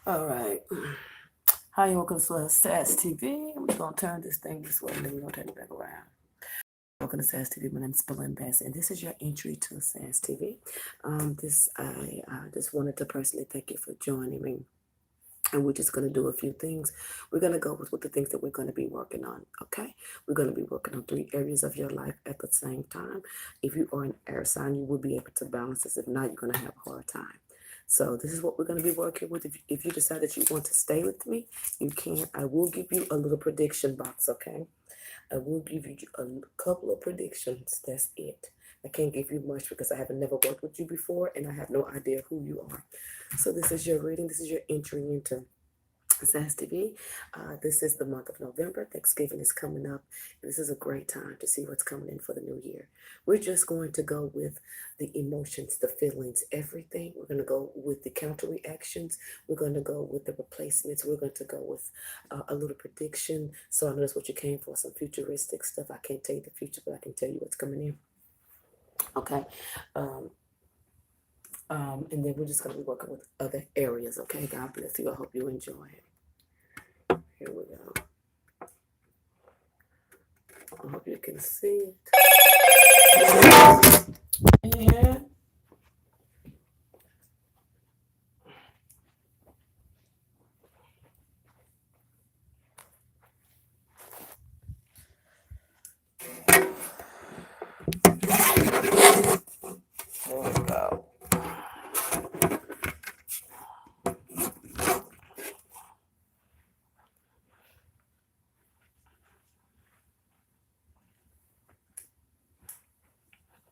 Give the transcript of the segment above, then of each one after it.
All right. Hi, and welcome to SAS TV. We're going to turn this thing this way and then we're going to turn it back around. Welcome to SAS TV. My name is Belinda Bass, and this is your entry to SAS TV. I just wanted to personally thank you for joining me. And we're just going to do a few things. We're going to go with the things that we're going to be working on, okay? We're going to be working on 3 areas of your life at the same time. If you are an air sign, you will be able to balance this. If not, you're going to have a hard time. So this is what we're going to be working with. If you decide that you want to stay with me, you can. I will give you a little prediction box, okay? I will give you a couple of predictions. That's it. I can't give you much because I haven't never worked with you before and I have no idea who you are. So this is your reading. This is your entry into SAS TV. This is the month of November. Thanksgiving is coming up. And this is a great time to see what's coming in for the new year. We're just going to go with the emotions, the feelings, everything. We're going to go with the counter reactions. We're going to go with the replacements. We're going to go with a little prediction. So I know that's what you came for, some futuristic stuff. I can't tell you the future, but I can tell you what's coming in. Okay. Um, and then we're just going to be working with other areas. Okay. God bless you. I hope you enjoy it. Here we go. I hope you can see it. And there we go.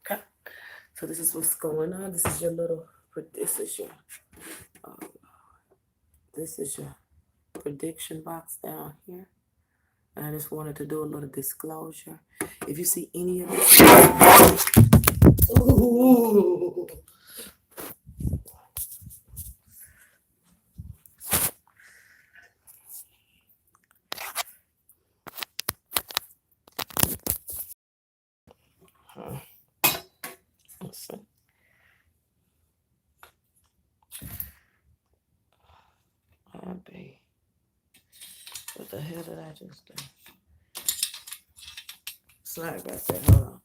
Okay. So this is what's going on. This is your little. Uh, this is your prediction box down here. And I just wanted to do a little disclosure. If you see any of this, ooh, let's see. Be. What the hell did I just do? Sorry about that. Hold on.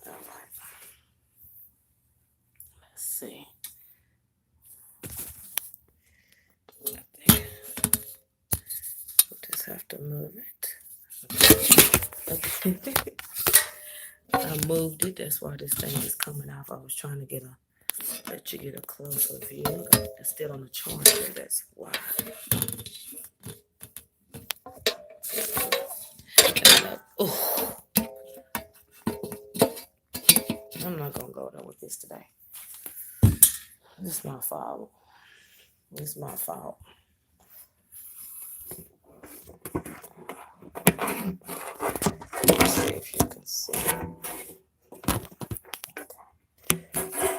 All right. Let's see. I think we'll just have to move it. Okay. I moved it. That's why this thing is coming off. I was trying to let you get a closer view. It's still on the charger. That's why. Oh, I'm not gonna go there with this today. It's my fault. It's my fault. Let's see if you can see. I'm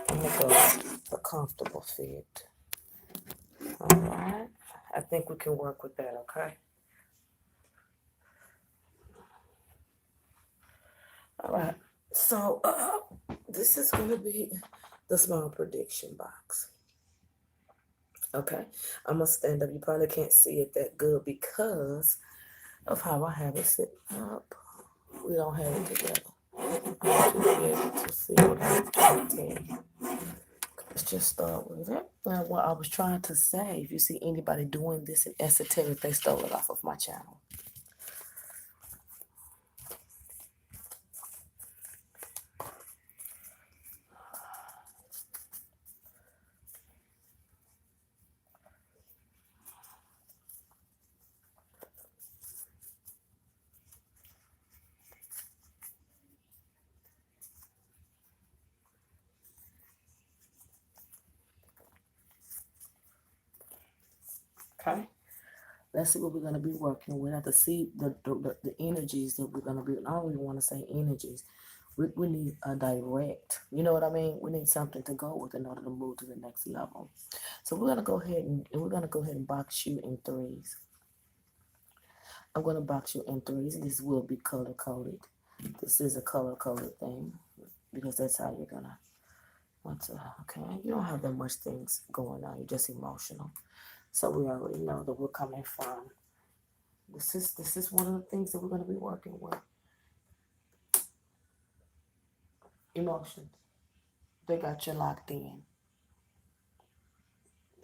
gonna go a comfortable fit. All right. I think we can work with that. Okay. All right. So this is gonna be the small prediction box. Okay. I'm gonna stand up. You probably can't see it that good because of how I have it set up. We don't have it together. I should be able to see what I'm doing. Let's just start with it. Now, what I was trying to say, if you see anybody doing this in esoteric, they stole it off of my channel. Okay. Let's see what we're going to be working with. I have to see the energies that we're going to be. I don't even want to say energies. We need a direct. You know what I mean? We need something to go with in order to move to the next level. So we're going to go ahead and box you in threes. I'm going to box you in threes. This will be color coded. This is a color coded thing because that's how you're going to want to. Okay, you don't have that much things going on. You're just emotional. So we already know that we're coming from. This is one of the things that we're going to be working with. Emotions. They got you locked in.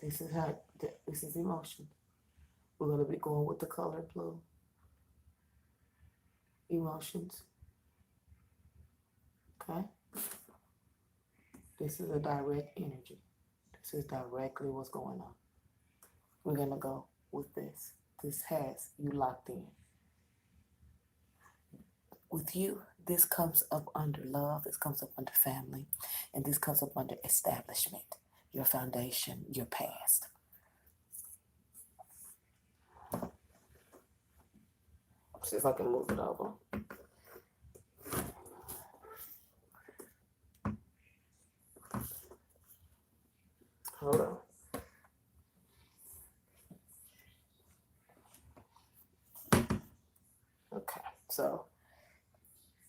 This is emotion. We're going to be going with the color blue. Emotions. Okay? This is a direct energy. This is directly what's going on. We're going to go with this. This has you locked in. With you, this comes up under love, this comes up under family, and this comes up under establishment, your foundation, your past. See if I can move it over. Hold on. Okay, so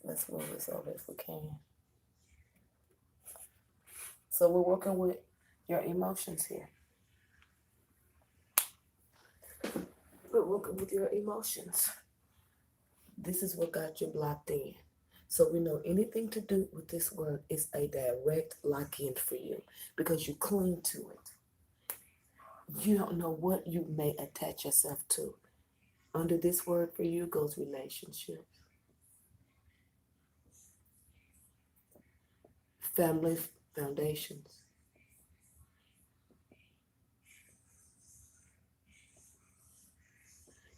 let's move this over if we can. So we're working with your emotions here. We're working with your emotions. This is what got you blocked in. So we know anything to do with this word is a direct lock-in for you because you cling to it. You don't know what you may attach yourself to. Under this word for you goes relationships, family foundations.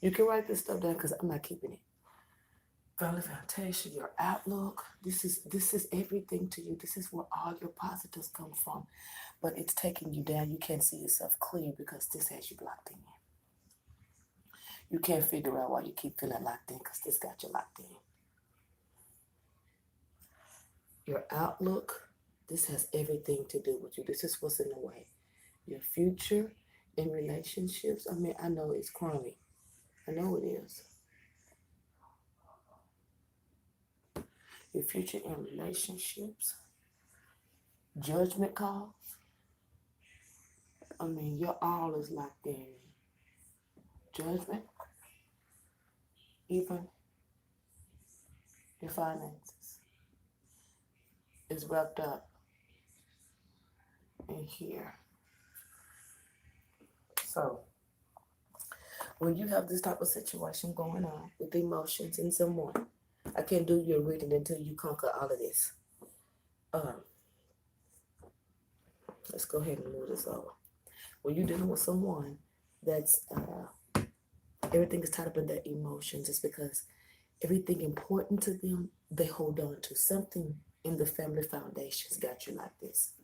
You can write this stuff down because I'm not keeping it. Family foundation, your outlook. This is everything to you. This is where all your positives come from. But it's taking you down. You can't see yourself clear because this has you locked in. You can't figure out why you keep feeling locked in because this got you locked in. Your outlook, this has everything to do with you. This is what's in the way. Your future in relationships, I mean, I know it's crummy. I know it is. Your future in relationships, judgment calls. I mean, your all is locked in. Judgment, even your finances is wrapped up in here. So, when you have this type of situation going on with emotions in someone, I can't do your reading until you conquer all of this. Let's go ahead and move this over. When you're dealing with someone that's everything is tied up in their emotions, it's because everything important to them, they hold on to. Something in the family foundations got you like this.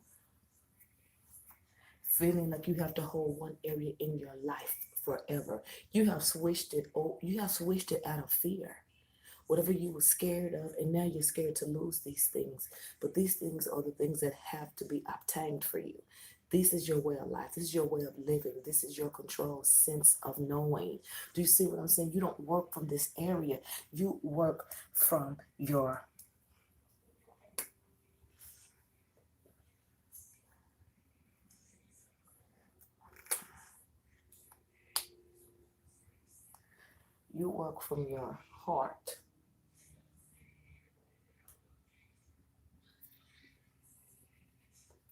Feeling like you have to hold one area in your life forever. You have switched it. You have switched it out of fear. Whatever you were scared of, and now you're scared to lose these things. But these things are the things that have to be obtained for you. This is your way of life. This is your way of living. This is your control sense of knowing. Do you see what I'm saying? You don't work from this area. You work from your heart.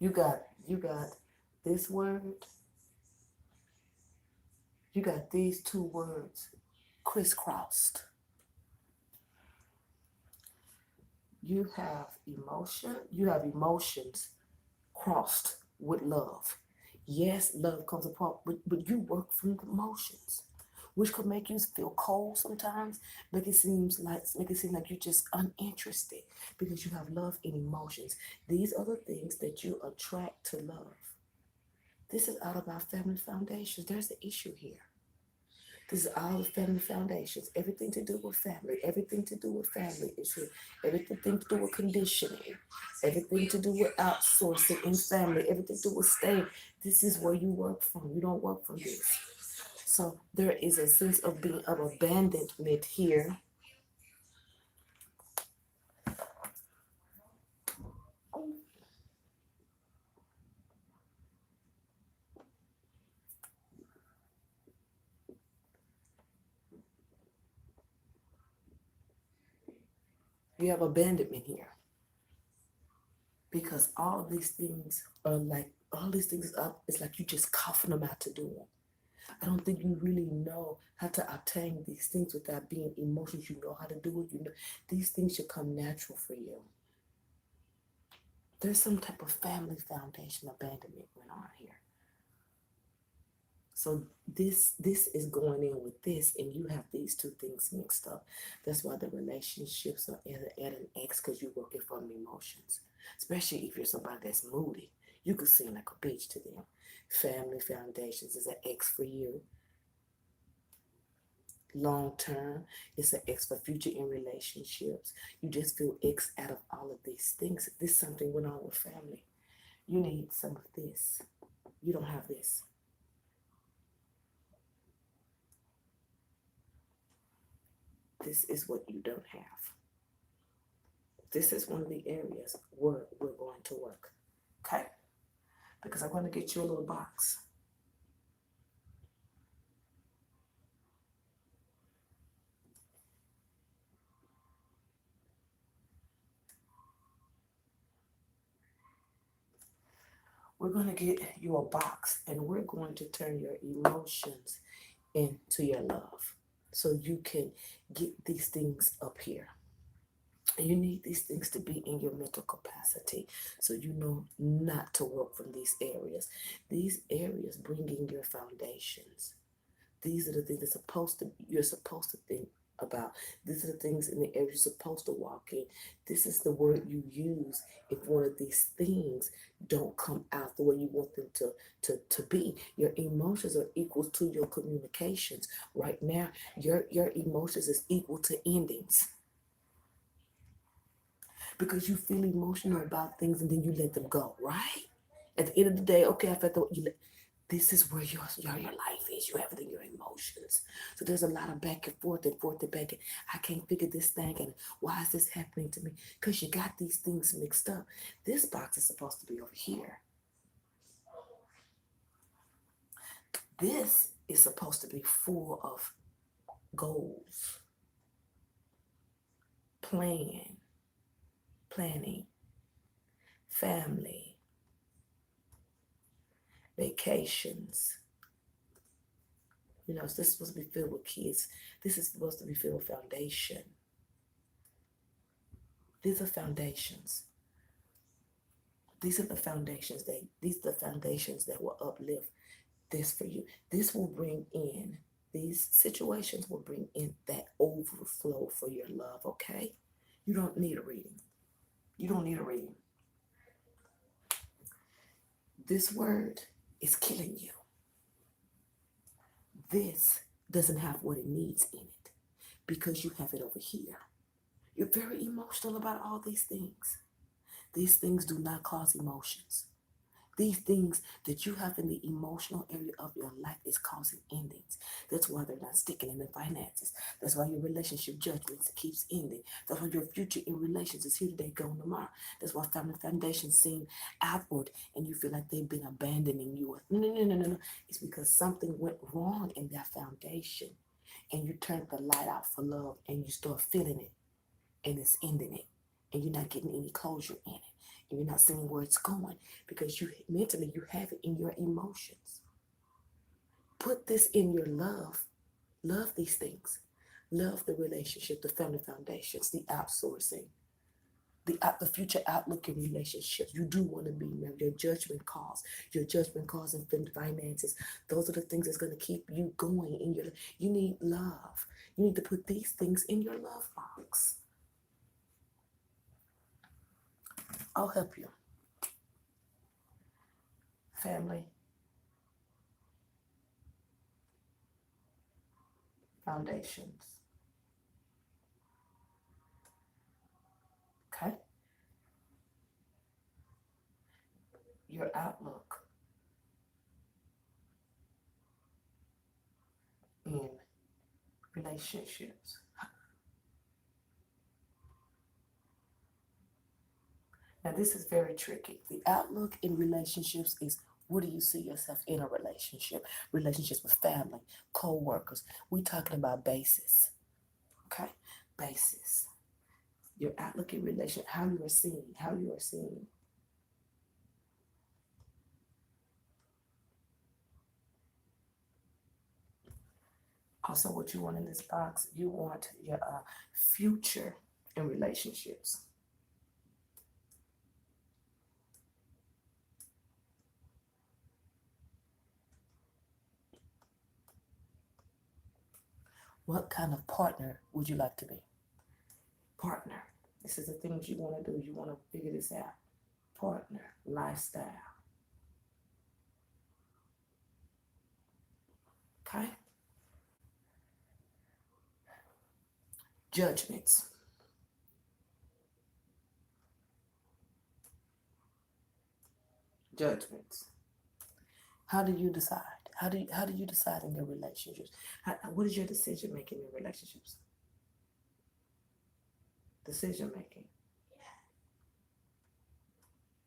You got this word. You got these two words crisscrossed. You have emotions crossed with love. Yes, love comes apart, but you work from the emotions, which could make you feel cold sometimes, make it seem like you're just uninterested because you have love and emotions. These are the things that you attract to love. This is all about family foundations. There's the issue here. This is all the family foundations. Everything to do with family. Everything to do with family issue. Everything to do with conditioning. Everything to do with outsourcing in family. Everything to do with staying. This is where you work from. You don't work from this. So there is a sense of being of abandonment here. You have abandonment here because all these things up. It's like you just coughing them out to do them. I don't think you really know how to obtain these things without being emotions. You know how to do it. You know these things should come natural for you. There's some type of family foundation abandonment going on here. So this is going in with this, and you have these two things mixed up. That's why the relationships are at an X, because you're working from emotions. Especially if you're somebody that's moody, you could seem like a bitch to them. Family foundations is an X for you. Long term, it's an X for future in relationships. You just feel X out of all of these things. This something went on with family. You need some of this. You don't have this. This is what you don't have. This is one of the areas where we're going to work. Okay? Because I'm going to get you a little box. We're going to get you a box, and we're going to turn your emotions into your love so you can get these things up here. And you need these things to be in your mental capacity so you know not to work from these areas. These areas bring in your foundations. These are the things you're supposed to think about. These are the things in the area you're supposed to walk in. This is the word you use if one of these things don't come out the way you want them to be. Your emotions are equal to your communications. Right now, your emotions is equal to endings. Because you feel emotional about things and then you let them go, right? At the end of the day, okay, I felt that this is where your life is. You have it in your emotions. So there's a lot of back and forth and forth and back. And I can't figure this thing. And why is this happening to me? Because you got these things mixed up. This box is supposed to be over here. This is supposed to be full of goals, planning, family, vacations. You know, this is supposed to be filled with kids. This is supposed to be filled with foundation. These are foundations. These are the foundations that will uplift this for you. This will bring in, these situations will bring in that overflow for your love, okay? You don't need a reading. You don't need a reading. This word is killing you. This doesn't have what it needs in it because you have it over here. You're very emotional about all these things. These things do not cause emotions. These things that you have in the emotional area of your life is causing endings. That's why they're not sticking in the finances. That's why your relationship judgments keeps ending. That's why your future in relations is here today, gone tomorrow. That's why family foundations seem outward and you feel like they've been abandoning you. No. It's because something went wrong in that foundation and you turned the light out for love and you start feeling it and it's ending it and you're not getting any closure in it. And you're not seeing where it's going because you mentally you have it in your emotions. Put this in your love. Love these things. Love the relationship, the family foundations, the outsourcing, the future outlook in relationships. You do want to be married. Your judgment calls in finances. Those are the things that's going to keep you going in your life. You need love. You need to put these things in your love box. I'll help you. Family, foundations. Okay? Your outlook. relationships. Now, this is very tricky. The outlook in relationships is, where do you see yourself in a relationship? Relationships with family, co-workers. We're talking about basis, okay? Basis. Your outlook in relation, how you are seen, how you are seen. Also, what you want in this box, you want your future in relationships. What kind of partner would you like to be? Partner. This is the things you want to do. You want to figure this out. Partner, lifestyle. Okay? Judgments. Judgments. How do you decide? How do you decide in your relationships? What is your decision making in relationships? Decision making.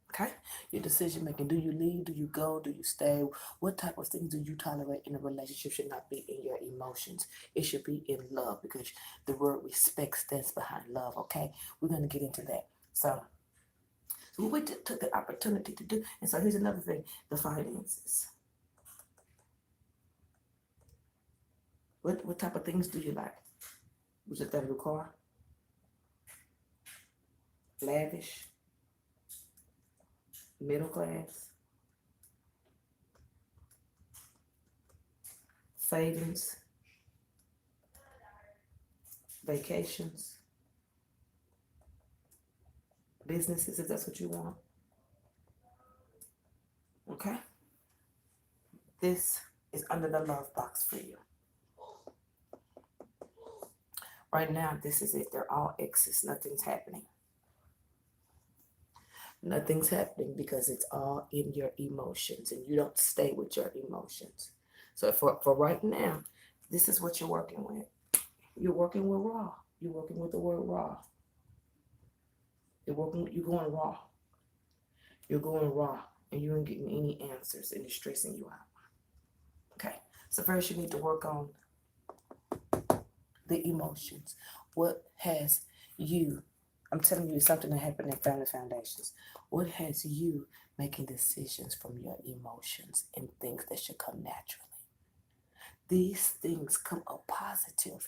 Okay? Your decision making. Do you leave? Do you go? Do you stay? What type of things do you tolerate in a relationship should not be in your emotions. It should be in love, because the word respect stands behind love. Okay? We're going to get into that. So what we took the opportunity to do. And so here's another thing, the finances. What type of things do you like? Was it that new car? Lavish? Middle class? Savings? Vacations? Businesses, if that's what you want. Okay? This is under the love box for you. Right now, this is it. They're all X's. Nothing's happening. Nothing's happening because it's all in your emotions, and you don't stay with your emotions. So for right now, this is what you're working with. You're working with raw. You're working with the word raw. You're going raw. You're going raw, and you ain't getting any answers, and it's stressing you out. Okay. So first you need to work on the emotions. What has you, I'm telling you something that happened in Family Foundations. What has you making decisions from your emotions and things that should come naturally? These things come up positive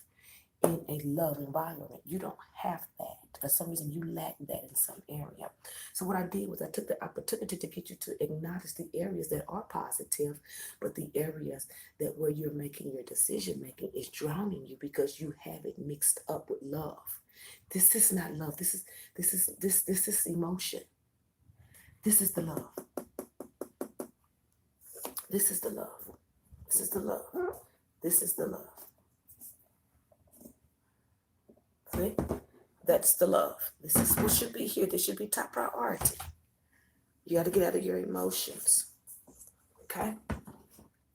in a love environment. You don't have that. For some reason, you lack that in some area. So what I did was I took the opportunity to get you to acknowledge the areas that are positive, but the areas that where you're making your decision making is drowning you because you have it mixed up with love. This is not love. This is emotion. This is the love. This is the love. This is the love. This is the love. See? That's the love. This is what should be here. This should be top priority. You got to get out of your emotions. Okay?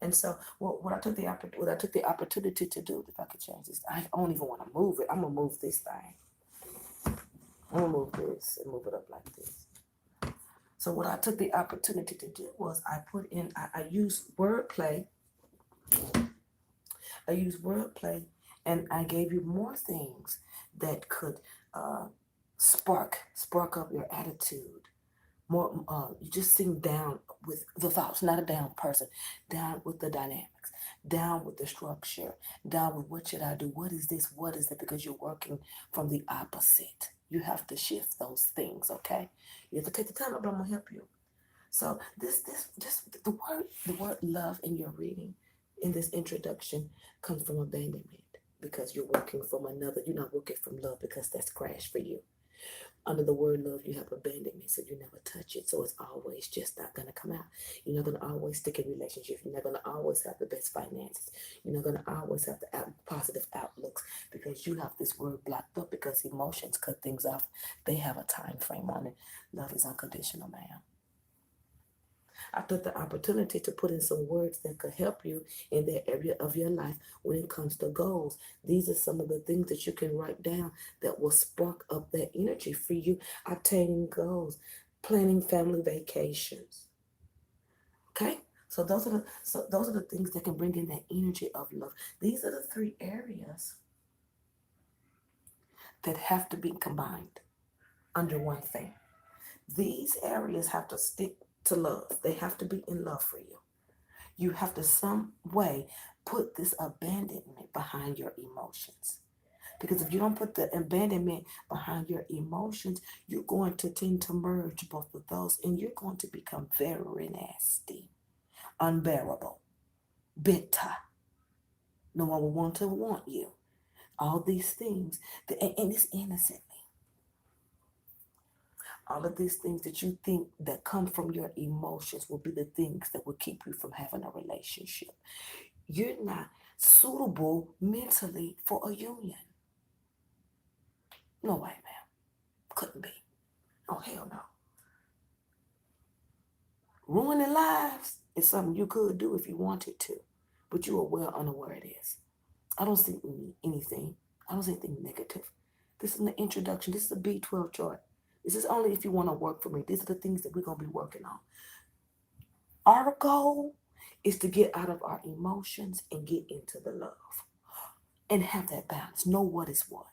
And so what I took the opportunity to do, if I could change this, I don't even want to move it. I'm gonna move this thing. I'm gonna move this and move it up like this. So what I took the opportunity to do was I used wordplay. And I gave you more things that could spark up your attitude. More, you just sing down with the thoughts, not a down person, down with the dynamics, down with the structure, down with what should I do? What is this? What is that? Because you're working from the opposite. You have to shift those things, okay? You have to take the time, but I'm gonna help you. So this the word love in your reading, in this introduction, comes from abandonment because you're working from another. You're not working from love because that's crash for you. Under the word love, you have abandonment, so you never touch it. So it's always just not gonna come out. You're not gonna always stick in relationships. You're not gonna always have the best finances. You're not gonna always have the positive outlooks because you have this word blocked up because emotions cut things off. They have a time frame on it. Love is unconditional, man. I took the opportunity to put in some words that could help you in that area of your life when it comes to goals. These are some of the things that you can write down that will spark up that energy for you. Attaining goals, planning family vacations. Okay? So those are the things that can bring in that energy of love. These are the three areas that have to be combined under one thing. These areas have to stick to love. They have to be in love for you. You have to some way put this abandonment behind your emotions. Because if you don't put the abandonment behind your emotions, you're going to tend to merge both of those and you're going to become very nasty, unbearable, bitter. No one will want to want you. All these things, and it's innocently. All of these things that you think that come from your emotions will be the things that will keep you from having a relationship. You're not suitable mentally for a union. No way, ma'am. Couldn't be. Oh, hell no. Ruining lives is something you could do if you wanted to, but you are well unaware it is. I don't see anything. I don't see anything negative. This is an introduction. This is a B12 chart. This is only if you want to work for me. These are the things that we're going to be working on. Our goal is to get out of our emotions and get into the love and have that balance. Know what is what.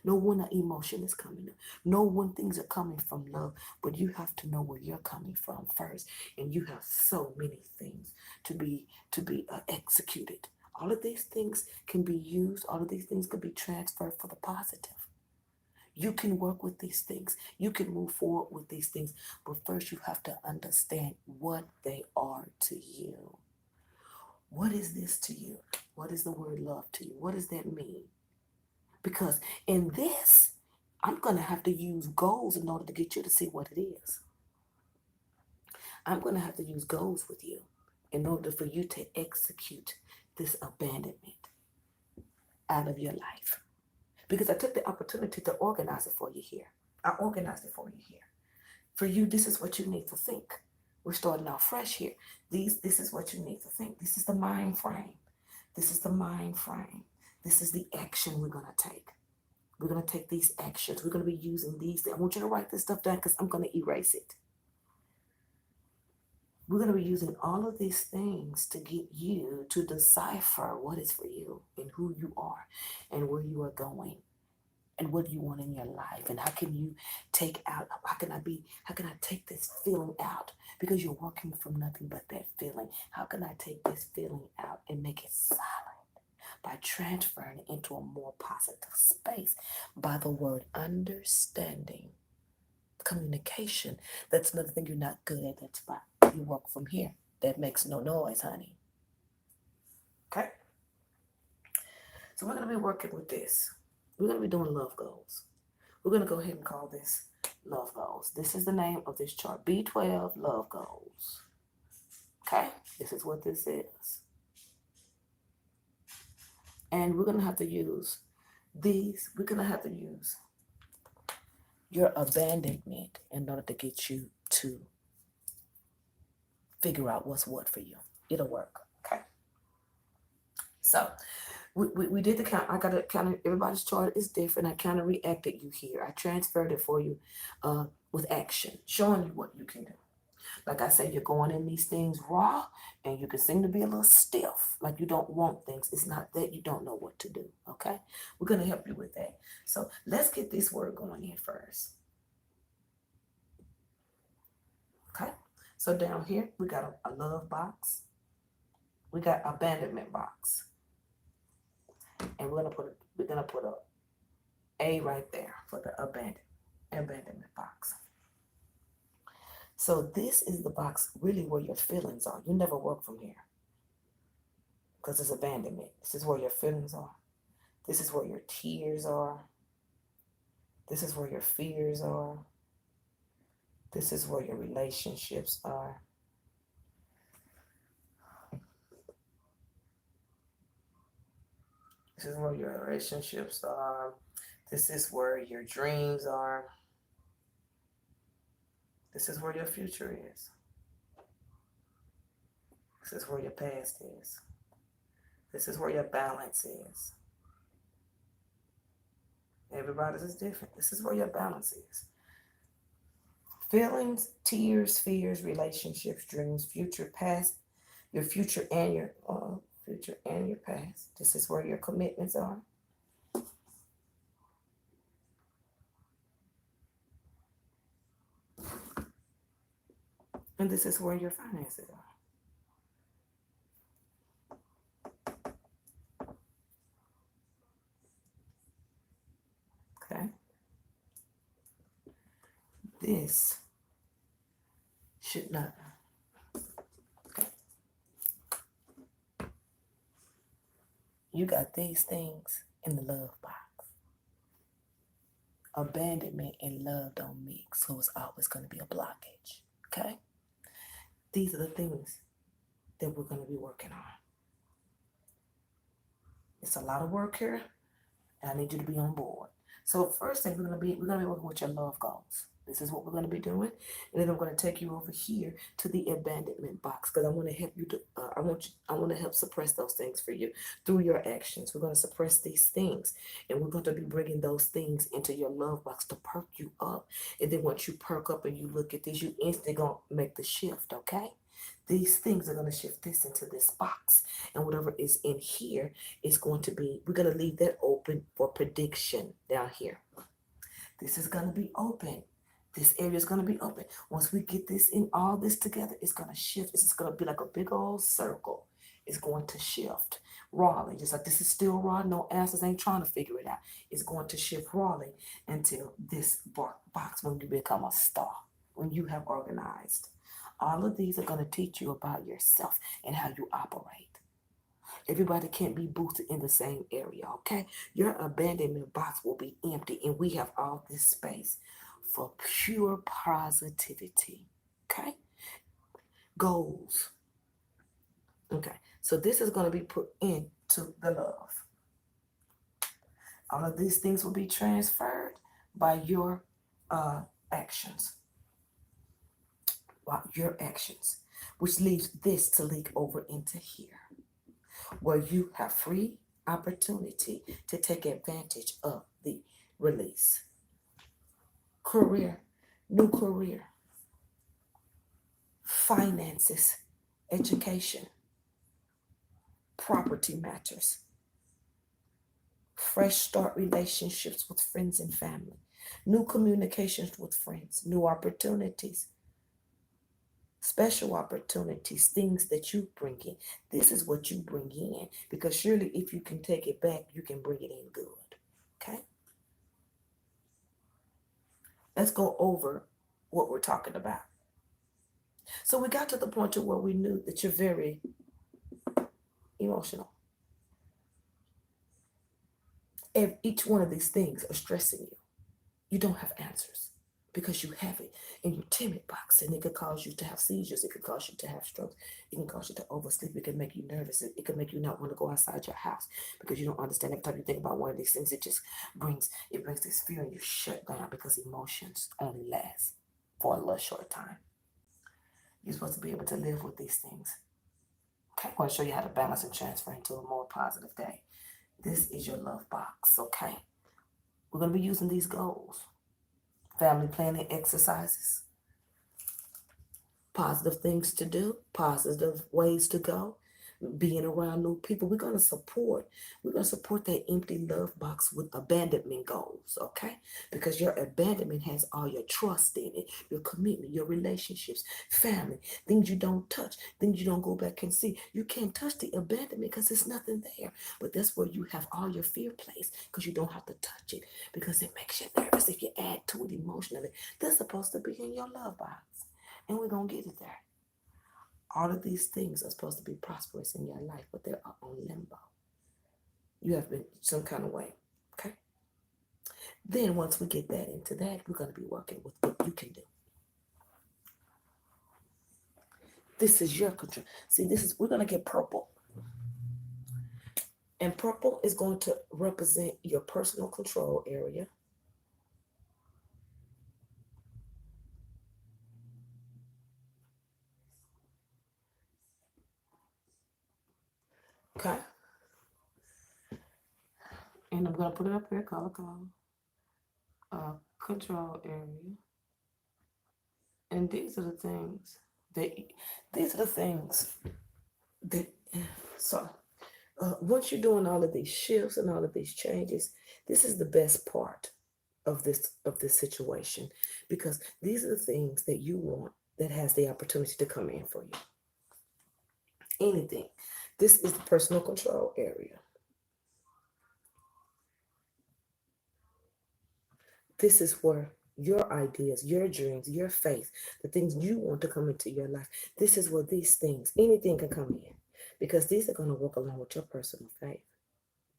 Know when an emotion is coming up. Know when things are coming from love, but you have to know where you're coming from first. And you have so many things to be executed. All of these things can be used. All of these things can be transferred for the positive. You can work with these things. You can move forward with these things. But first, you have to understand what they are to you. What is this to you? What is the word love to you? What does that mean? Because in this, I'm going to have to use goals in order to get you to see what it is. I'm going to have to use goals with you in order for you to execute this abandonment out of your life. Because I took the opportunity to organize it for you here. I organized it for you here. For you, this is what you need to think. We're starting out fresh here. This is what you need to think. This is the mind frame. This is the mind frame. This is the action we're going to take. We're going to take these actions. We're going to be using these. I want you to write this stuff down because I'm going to erase it. We're going to be using all of these things to get you to decipher what is for you and who you are and where you are going and what you want in your life and how can you take out, how can I take this feeling out because you're working from nothing but that feeling. How can I take this feeling out and make it solid? By transferring it into a more positive space by the word understanding, communication. That's another thing you're not good at. That's why you work from here. That makes no noise, honey. Okay? So we're going to be working with this. We're going to be doing love goals. We're going to go ahead and call this love goals. This is the name of this chart, B12 love goals. Okay? This is what this is. And we're going to have to use these. We're going to have to use your abandonment in order to get you to figure out what's what for you. It'll work. Okay. So we did the count. I got to kind of, everybody's chart is different. I kind of reacted you here. I transferred it for you with action, showing you what you can do. Like I said, you're going in these things raw and you can seem to be a little stiff, like you don't want things. It's not that you don't know what to do, okay? We're going to help you with that. So let's get this word going in first. Okay? So down here, we got a love box. We got abandonment box. And we're gonna put a right there for the abandonment box. So this is the box really where your feelings are. You never work from here because it's abandonment. This is where your feelings are. This is where your tears are. This is where your fears are. This is where your relationships are. This is where your relationships are. This is where your dreams are. This is where your future is. This is where your past is. This is where your balance is. Everybody's is different. This is where your balance is. Feelings, tears, fears, relationships, dreams, future, past, your future and your past. This is where your commitments are. And this is where your finances are. Okay? This should not. Okay. You got these things in the love box. Abandonment and love don't mix, so it's always going to be a blockage. Okay? These are the things that we're going to be working on. It's a lot of work here, and I need you to be on board. So first thing we're gonna be working with your love goals. This is what we're gonna be doing, and then I'm gonna take you over here to the abandonment box because I want to help you to. I want to help suppress those things for you through your actions. We're gonna suppress these things, and we're going to be bringing those things into your love box to perk you up. And then once you perk up and you look at these, you instantly gonna make the shift. Okay. These things are going to shift this into this box. And whatever is in here is going to be, we're going to leave that open for prediction down here. This is going to be open. This area is going to be open. Once we get this in all this together, it's going to shift. It's just going to be like a big old circle. It's going to shift rawly. Just like this is still raw. No answers, ain't trying to figure it out. It's going to shift rawly until this box when you become a star, when you have organized. All of these are going to teach you about yourself and how you operate. Everybody can't be boosted in the same area, okay? Your abandonment box will be empty, and we have all this space for pure positivity, okay? Goals. Okay, so this is going to be put into the love. All of these things will be transferred by your actions. Your actions, which leaves this to leak over into here, where you have free opportunity to take advantage of the release. Career, new career, finances, education, property matters, fresh start relationships with friends and family, new communications with friends, new opportunities, special opportunities, things that you bring in. This is what you bring in, because surely if you can take it back, you can bring it in good. Okay? Let's go over what we're talking about. So we got to the point to where we knew that you're very emotional. If each one of these things are stressing you, you don't have answers, because you have it in your timid box, and it could cause you to have seizures. It could cause you to have strokes. It can cause you to oversleep. It can make you nervous. It can make you not want to go outside your house because you don't understand. Every time you think about one of these things, it brings this fear, and you shut down, because emotions only last for a little short time. You're supposed to be able to live with these things. Okay, I want to show you how to balance and transfer into a more positive day. This is your love box, okay? We're going to be using these goals. Family planning exercises, positive things to do, positive ways to go, being around new people. We're going to support that empty love box with abandonment goals, okay? Because your abandonment has all your trust in it, your commitment, your relationships, family, things you don't touch, things you don't go back and see. You can't touch the abandonment because there's nothing there. But that's where you have all your fear placed, because you don't have to touch it, because it makes you nervous if you add to it emotionally. They're supposed to be in your love box, and we're going to get it there. All of these things are supposed to be prosperous in your life, but they are on limbo. You have been some kind of way, okay? Then once we get that into that, we're going to be working with what you can do. This is your control. See, we're going to get purple. And purple is going to represent your personal control area. Okay. And I'm going to put it up here, color code, control area. And these are the things that, these are the things that, so once you're doing all of these shifts and all of these changes, this is the best part of this situation, because these are the things that you want that has the opportunity to come in for you. Anything. This is the personal control area. This is where your ideas, your dreams, your faith, the things you want to come into your life, this is where these things, anything can come in, because these are going to work along with your personal faith.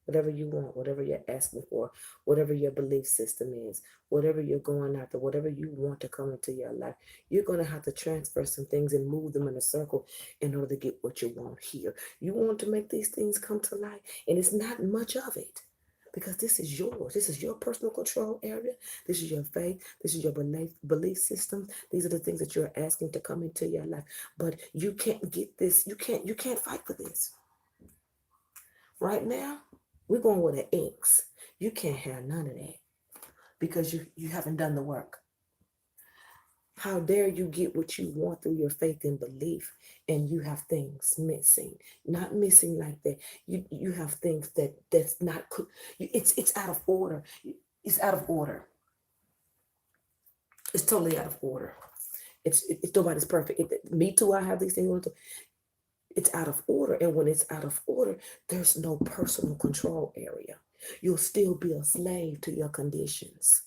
Whatever you want, whatever you're asking for, whatever your belief system is, whatever you're going after, whatever you want to come into your life, you're going to have to transfer some things and move them in a circle in order to get what you want here. You want to make these things come to life, and it's not much of it, because this is yours. This is your personal control area. This is your faith. This is your belief system. These are the things that you're asking to come into your life. But you can't get this. You can't fight for this. Right now, we're going with the inks. You can't have none of that because you haven't done the work. How dare you get what you want through your faith and belief, and you have things missing? Not missing like that. You have things that's not. It's out of order. It's out of order. It's totally out of order. It's nobody's perfect. Me too. I have these things. It's out of order, and when it's out of order, there's no personal control area. You'll still be a slave to your conditions.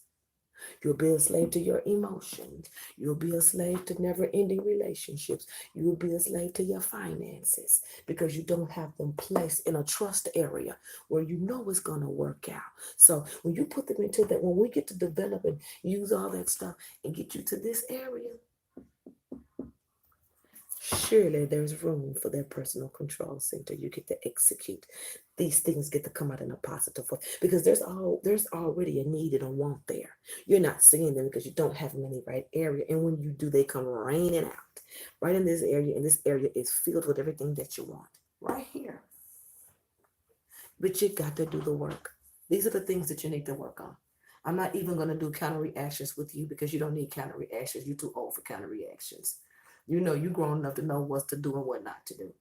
You'll be a slave to your emotions. You'll be a slave to never-ending relationships. You'll be a slave to your finances because you don't have them placed in a trust area where you know it's going to work out. So when you put them into that, when we get to develop and use all that stuff and get you to this area, surely there's room for that personal control center. You get to execute. These things get to come out in a positive way, because there's already a need and a want there. You're not seeing them because you don't have them in the right area. And when you do, they come raining out right in this area. And this area is filled with everything that you want right here. But you got to do the work. These are the things that you need to work on. I'm not even going to do counter reactions with you because you don't need counter reactions. You're too old for counter reactions. You know, you're grown enough to know what to do and what not to do.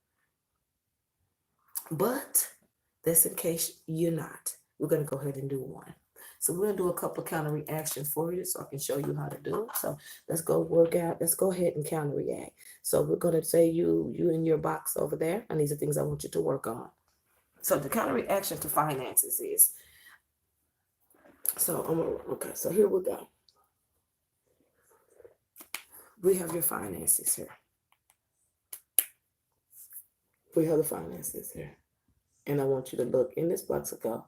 But that's in case you're not. We're going to go ahead and do one. So we're going to do a couple of counter reactions for you so I can show you how to do it. So let's go work out. Let's go ahead and counter react. So we're going to say you in your box over there, and these are things I want you to work on. So the counter reaction to finances is, okay, so here we go. We have your finances here. We have the finances here. And I want you to look in this box and go,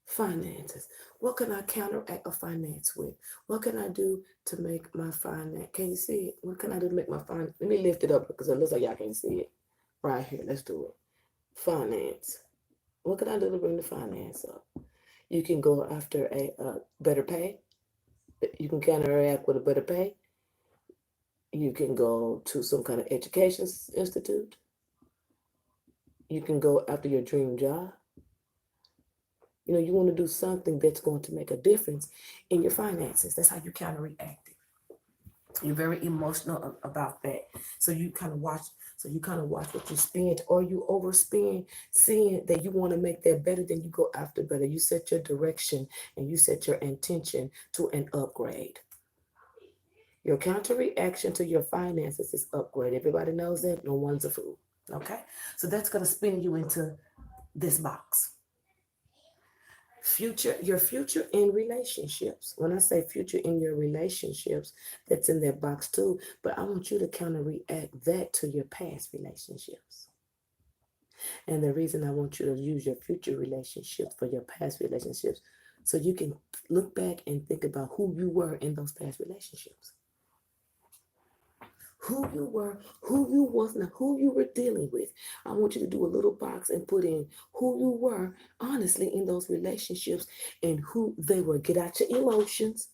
finances. What can I counteract a finance with? What can I do to make my finance? Can you see it? What can I do to make my finance? Let me lift it up because it looks like y'all can't see it. Right here, let's do it. Finance. What can I do to bring the finance up? You can go after a better pay. You can counteract with a better pay. You can go to some kind of education institute. You can go after your dream job. You know, you want to do something that's going to make a difference in your finances. That's how you counteract it. You're very emotional about that. So you kind of watch what you spend, or you overspend, seeing that you want to make that better, then you go after better. You set your direction and you set your intention to an upgrade. Your counter reaction to your finances is upgrade. Everybody knows that. No one's a fool. Okay? So that's going to spin you into this box. Your future in relationships. When I say future in your relationships, that's in that box too. But I want you to counter react that to your past relationships. And the reason I want you to use your future relationships for your past relationships, so you can look back and think about who you were in those past relationships. Who you were, who you wasn't, who you were dealing with. I want you to do a little box and put in who you were, honestly, in those relationships and who they were. Get out your emotions.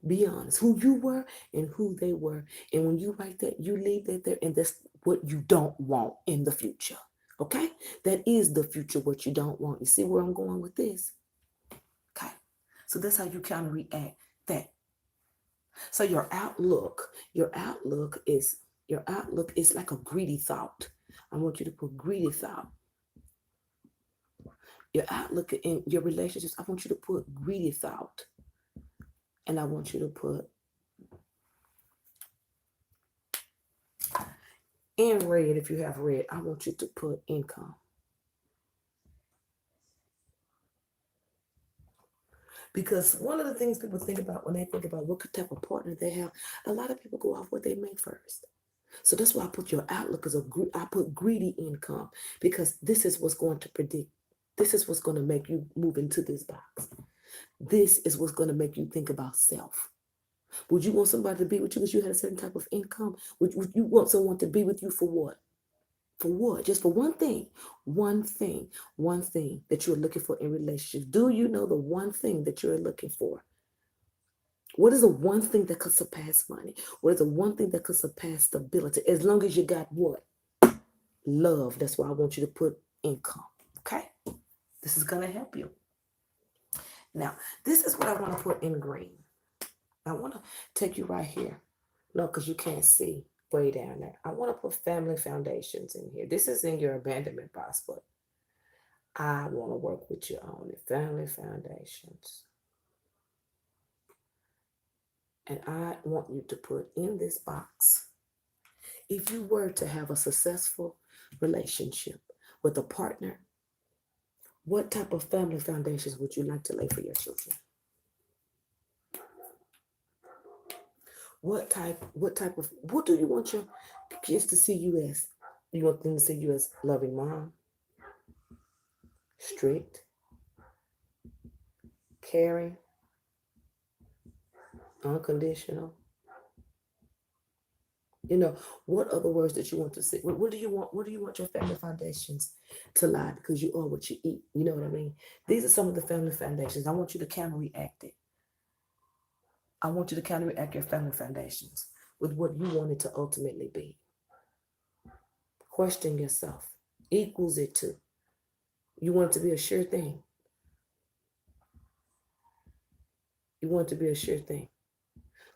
Be honest. Who you were and who they were. And when you write that, you leave that there, and that's what you don't want in the future. Okay? That is the future, what you don't want. You see where I'm going with this? Okay. So that's how you kind of react that. So your outlook is like a greedy thought. I want you to put greedy thought. Your outlook in your relationships, I want you to put greedy thought. And I want you to put in red, if you have red, I want you to put income. Because one of the things people think about when they think about what type of partner they have, a lot of people go off what they make first. So that's why I put your outlook as I put greedy income, because this is what's going to predict. This is what's going to make you move into this box. This is what's going to make you think about self. Would you want somebody to be with you because you had a certain type of income? Would you want someone to be with you for what? For what? Just for one thing. One thing that you're looking for in relationships. Do you know the one thing that you're looking for? What is the one thing that could surpass money? What is the one thing that could surpass stability? As long as you got what? Love. That's why I want you to put income. Okay? This is going to help you. Now, this is what I want to put in green. I want to take you right here. No, because you can't see way down there. I want to put family foundations in here. This is in your abandonment box, but I want to work with you on it. Family foundations. And I want you to put in this box, if you were to have a successful relationship with a partner, what type of family foundations would you like to lay for your children? What do you want your kids to see you as? You want them to see you as loving mom, strict, caring, unconditional? You know, what other words that you want to see? What do you want? What do you want your family foundations to lie? Because you are what you eat. You know what I mean? These are some of the family foundations. I want you to kind of react it. I want you to kind of react your family foundations with what you want it to ultimately be. Question yourself. Equals it to? You want it to be a sure thing. You want it to be a sure thing.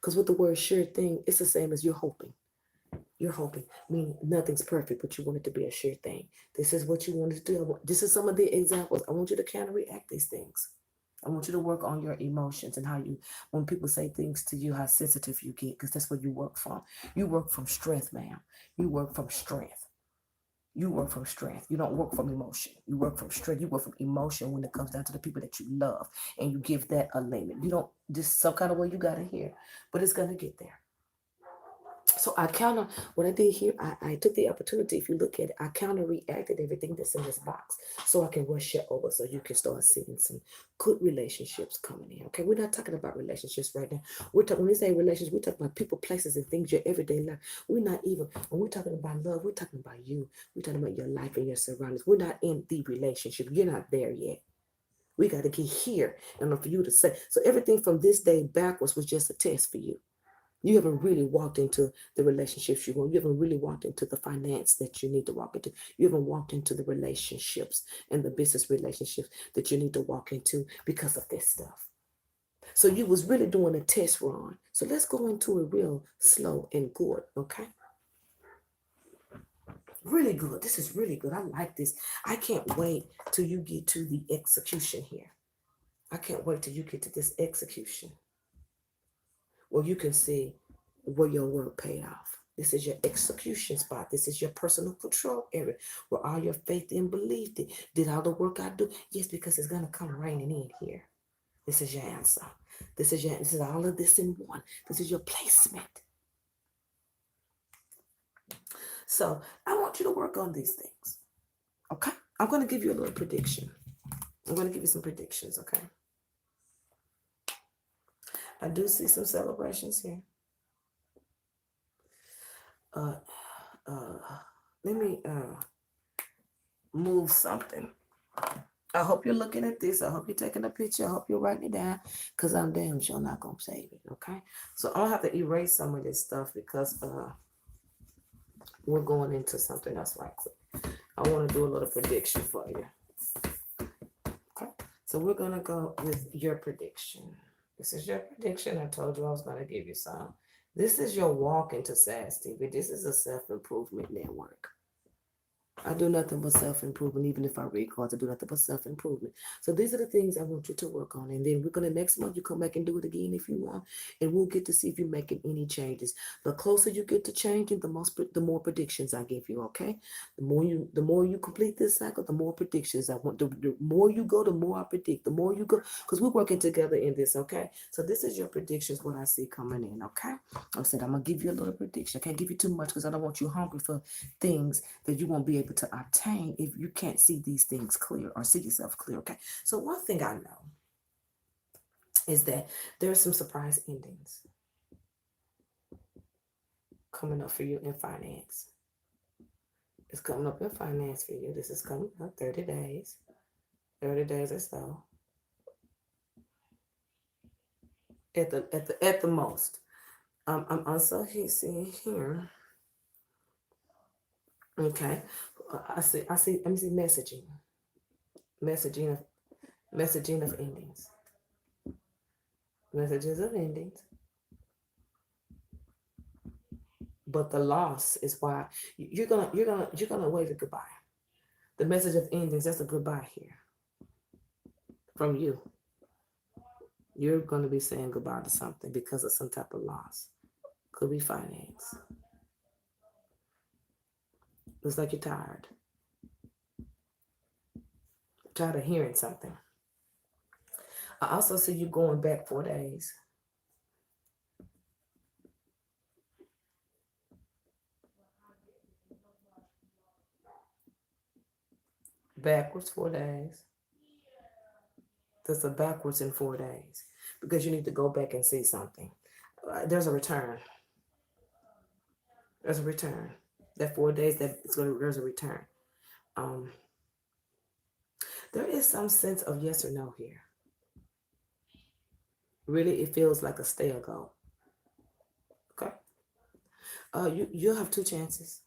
Because with the word sure thing, it's the same as you're hoping. You're hoping. I mean, nothing's perfect, but you want it to be a sure thing. This is what you want to do. This is some of the examples. I want you to kind of react these things. I want you to work on your emotions and how you, when people say things to you, how sensitive you get, because that's where you work from. You work from strength, ma'am. You work from strength. You work from strength. You don't work from emotion. You work from strength. You work from emotion when it comes down to the people that you love, and you give that a limit. You don't, just some kind of way you got to hear, but it's going to get there. So I what I did here, I took the opportunity, if you look at it, I counter reacted everything that's in this box so I can rush it over so you can start seeing some good relationships coming in. Okay, we're not talking about relationships right now. When we say relationships, we're talking about people, places, and things, your everyday life. We're not even, when we're talking about love, we're talking about you. We're talking about your life and your surroundings. We're not in the relationship. You're not there yet. We got to get here in order for you to say. So everything from this day backwards was just a test for you. You haven't really walked into the relationships you want. You haven't really walked into the finance that you need to walk into. You haven't walked into the relationships and the business relationships that you need to walk into because of this stuff. So you was really doing a test run. So let's go into it real slow and good, okay? Really good. This is really good. I like this. I can't wait till you get to the execution here. I can't wait till you get to this execution. Well, you can see where your work paid off. This is your execution spot. This is your personal control area where all your faith and belief did all the work I do. Yes, because it's gonna come raining in here. This is your answer. This is all of this in one. This is your placement. So I want you to work on these things. Okay? I'm gonna give you a little prediction. I'm gonna give you some predictions, okay? I do see some celebrations here. Let me move something. I hope you're looking at this. I hope you're taking a picture. I hope you're writing it down, because I'm damn sure not going to save it, okay? So I'll have to erase some of this stuff because we're going into something else right quick. I want to do a little prediction for you. Okay, so we're going to go with your prediction. This is your prediction. I told you I was going to give you some. This is your walk into SAS TV. This is a self-improvement network. I do nothing but self-improvement. Even if I read cards, I do nothing but self-improvement. So these are the things I want you to work on. And then we're going to, next month, you come back and do it again if you want. And we'll get to see if you're making any changes. The closer you get to changing, the more predictions I give you, okay? The more you complete this cycle, the more predictions I want. The more you go, the more I predict. The more you go, because we're working together in this, okay? So this is your predictions, what I see coming in, okay? I said I'm going to give you a little prediction. I can't give you too much because I don't want you hungry for things that you won't be able to obtain if you can't see these things clear or see yourself clear, okay? So one thing I know is that there are some surprise endings coming up for you in finance. It's coming up in finance for you. This is coming up 30 days. 30 days or so. At the most. I'm also seeing here. Okay. I see, let me see messaging. Messaging of endings. Messages of endings. But the loss is why you're gonna wave a goodbye. The message of endings, that's a goodbye here from you. You're gonna be saying goodbye to something because of some type of loss. Could be finance. Looks like you're tired. Tired of hearing something. I also see you going back 4 days. Backwards 4 days. There's a backwards in 4 days because you need to go back and see something. There's a return. There's a return. That 4 days, there's a return. There is some sense of yes or no here. Really, it feels like a stay or go. Okay. You'll have 2 chances.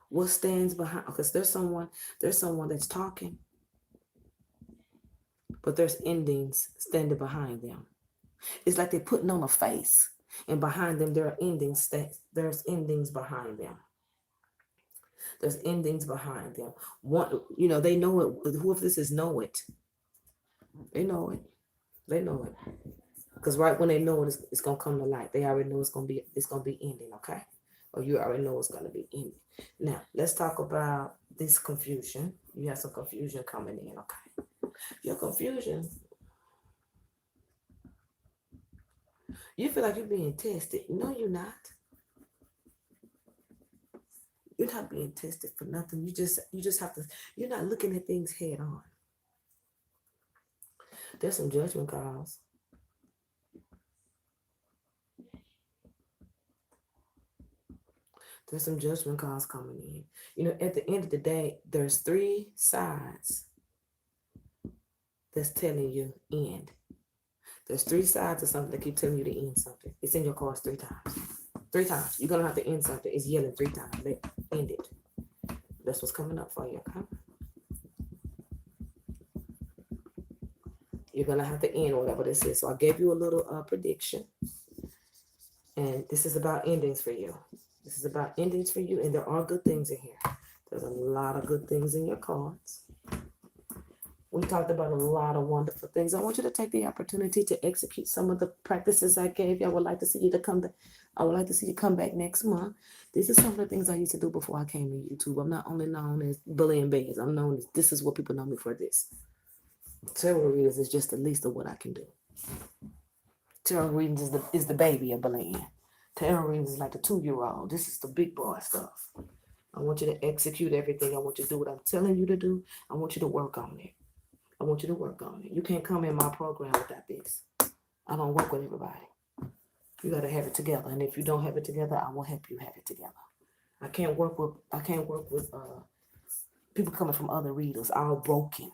What stands behind? Because there's someone that's talking, but there's endings standing behind them. It's like they're putting on a face, and behind them there are endings. There's endings behind them. There's endings behind them. They know it. Whoever this is know it. They know it. They know it. Because right when they know it, it's gonna come to light. They already know it's gonna be ending. Okay. Or you already know it's going to be ending. Now, let's talk about this confusion. You have some confusion coming in, okay? Your confusion, you feel like you're being tested. No, you're not. You're not being tested for nothing. You just have to, you're not looking at things head on. There's some judgment calls. There's some judgment calls coming in. At the end of the day, there's 3 sides that's telling you end. There's 3 sides of something that keep telling you to end something. It's in your cards 3 times. 3 times. You're going to have to end something. It's yelling 3 times. End it. That's what's coming up for you, okay? You're going to have to end whatever this is. So I gave you a little prediction. And this is about endings for you. This is about endings for you. And there are good things in here. There's a lot of good things in your cards. We talked about a lot of wonderful things. I want you to take the opportunity to execute some of the practices I gave you. I would like to see you come back. I would like to see you come back next month. These are some of the things I used to do before I came to YouTube. I'm not only known as Bully and Bears. I'm known as, this is what people know me for this. Tarot readings is just the least of what I can do. Tarot readings is the baby of Bullying. Tarot readings is like the 2-year-old. This is the big boy stuff. I want you to execute everything. I want you to do what I'm telling you to do. I want you to work on it. I want you to work on it. You can't come in my program without this. I don't work with everybody. You got to have it together. And if you don't have it together, I will help you have it together. I can't work with people coming from other readers, all broken.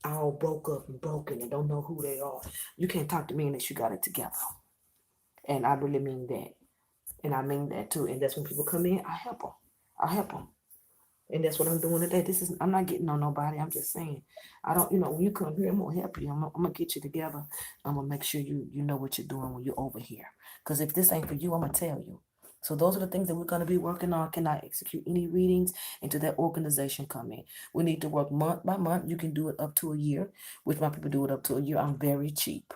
All broke up and broken and don't know who they are. You can't talk to me unless you got it together. And I really mean that. And I mean that too. And that's when people come in, I help them. I'll help them. And that's what I'm doing today. I'm not getting on nobody. I'm just saying, I don't, when you come here, I'm gonna help you. I'm gonna get you together. I'm gonna make sure you know what you're doing when you're over here. Because if this ain't for you, I'm gonna tell you. So those are the things that we're gonna be working on. Can I execute any readings until that organization come in? We need to work month by month. You can do it up to a year, which my people do it up to a year. I'm very cheap,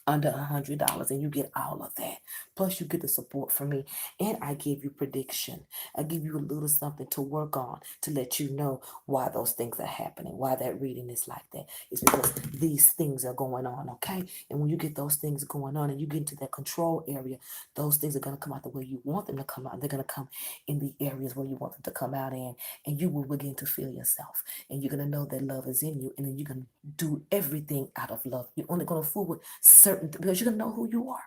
under $100, and you get all of that. Plus you get the support from me, and I give you prediction. I give you a little something to work on to let you know why those things are happening, why that reading is like that. It's because these things are going on, okay? And when you get those things going on and you get into that control area, those things are going to come out the way you want them to come out. They're going to come in the areas where you want them to come out in, and you will begin to feel yourself, and you're going to know that love is in you, and then you're going to do everything out of love. You're only going to fool with certain, because you're going to know who you are.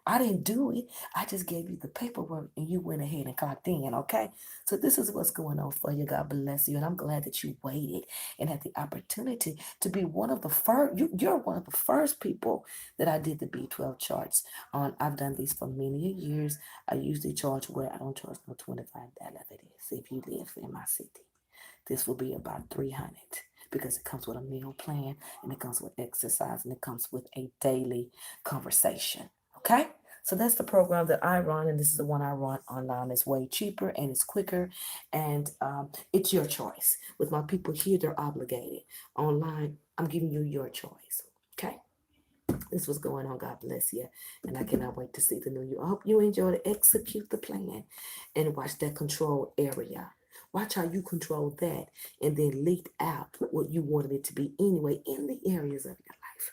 I didn't do it. I just gave you the paperwork and you went ahead and clocked in, okay? So this is what's going on for you. God bless you. And I'm glad that you waited and had the opportunity to be one of the first. You're one of the first people that I did the B12 charts on. I've done these for many years. I usually charge where I don't charge no $25 it is if you live in my city. This will be about 300 because it comes with a meal plan and it comes with exercise and it comes with a daily conversation. Okay? So that's the program that I run, and this is the one I run online. It's way cheaper and it's quicker, and it's your choice. With my people here, they're obligated. Online, I'm giving you your choice. Okay? This was going on. God bless you. And I cannot wait to see the new you. I hope you enjoy to execute the plan and watch that control area. Watch how you control that and then leak out what you wanted it to be anyway in the areas of your life.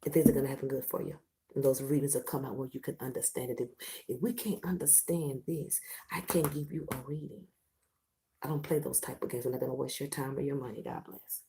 And things are going to happen good for you. And those readings will come out where you can understand it. If we can't understand this, I can't give you a reading. I don't play those type of games. I'm not going to waste your time or your money. God bless.